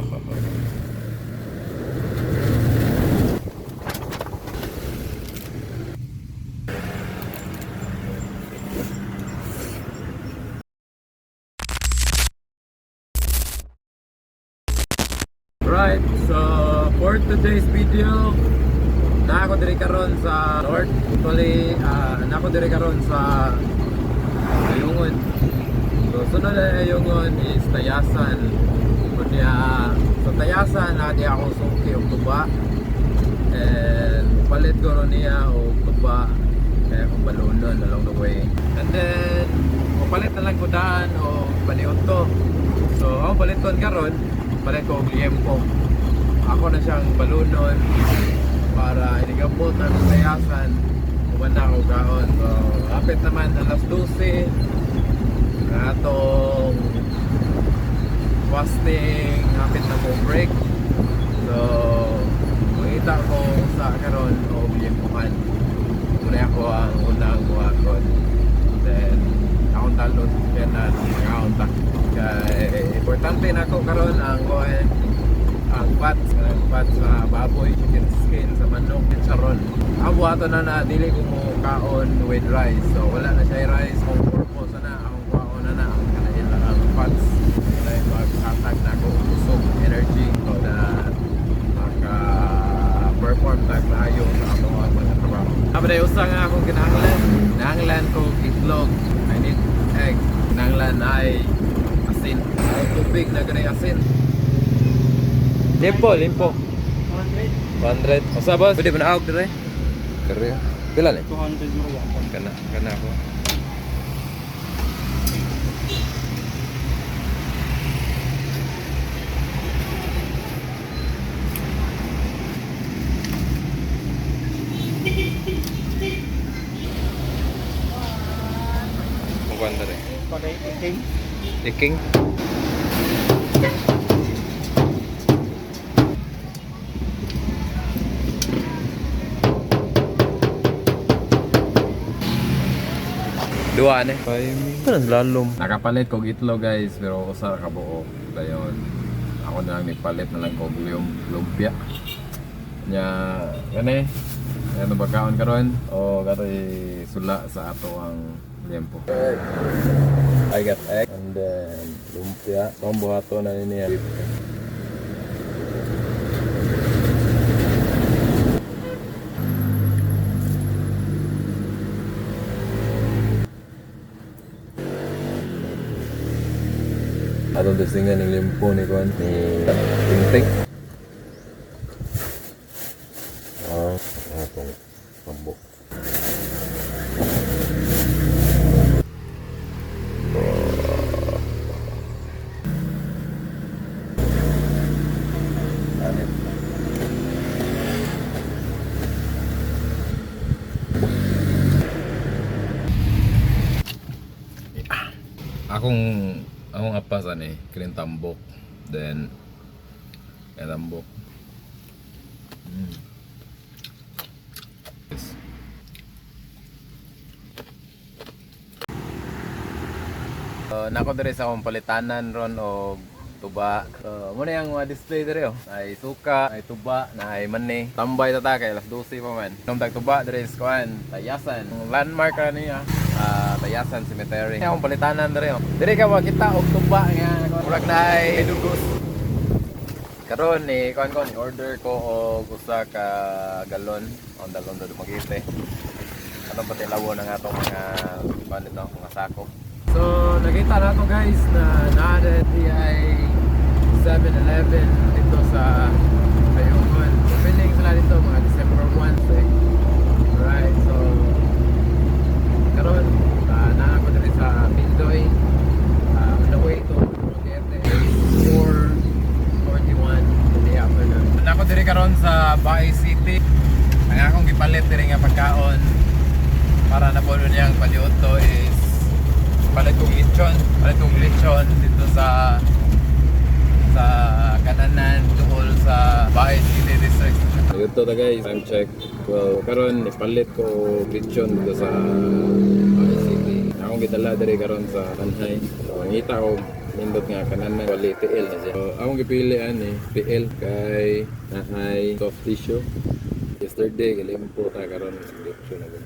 Right, so for today's video, na ako diri karon sa North. Actually, na ako diri karon sa Ayungon. So sunod na Ayungon is Tayasan. Kunya sa Tayasan na di ako suki og tuba. And palit ko ron niya og tuba kaya kung balunon along the way. And then palit na lang ko daan o baliuto. So ang paliton karon palit ko og liempo. Ako na siyang balunon para inigabot ang Tayasan. Kumanda ako kaon. So kapit naman alas 12 na atong fasting, kapit na po break. So makita ko sa karon o liempohan. Muna ako ang unang buhaton. Then akong talon kaya na akong tak. Kaya importante na ako karon ang ang fats sa baboy, chicken skin sa manok, chicharon. Ang buhaton na dili ko mo kaon with rice. So wala na siya rice. Kung purpose na akong kaon na ang kanain lang ang fats. Dahil mag-atag na ako usog energy so na maka-perform tag na ayo sa atong mga trabaho. Kapag usa nga akong kinahanglan ko itlog. I need egg. Kinahanglan ay asin. Ay tubig na ganay asin. Limpo. 100. O sa boss? Pwede ba na-out dire? Kaya. Pila ni? 200 mo yan. Kana ako. Kung dire? Pakai iking. Dua ne. Kanang lalom. Nakapalit kog itlog guys, pero usa ka buo. Dayon. Ako na lang nipalit na lang kog lumpia. Nya kani. Ano ba kaon karon? O katoy sula sa ato ang liempo. I got egg and then lumpia. Tombo ato na niya. Atong desingan ng limpo ni Kwan ni Tintik. Atong pambok. Akong apasan kirin tambok. Then tambok. Yes. Nako dire sa akong palitanan ron og tuba. So muna yung mga display dire ay suka, ay tuba, na ay mani. Tambay ta kay alas 12 pa man. Nung tuba dire is kuan Tayasan. Ang landmark ra niya. Tayasan Cemetery. Akong palitanan dire. Dire ka makita og tuba nga murag na ay dugos. Karon ni kuan ko ni order ko og usa ka galon on dalon do magite. Ano pa tilawo ng atong mga kuan dito, mga sako. So nakita na to guys na naada ay 7-Eleven dito sa Ayungon. Opening sila dito mga December 1 right, so karon na ako dito sa Pindoy on the way to Roquete 4:41 in the afternoon. Na ako dito karon sa Baay City. Ang akong gipalit diri nga pagkaon para na puno niyang paliuto is palit kong lechon dito sa Kananan tuol sa Baay City District. Ito ta guys, time check. Well, karon ipalit ko lechon dito sa Baay City. Akong akong gidala diri karon sa Tanhay. So ngita ko nindot nga kanan na quality TL na siya. So akong gipili ani TL kay nahay soft tissue. Yesterday galing po ta karon sa description na.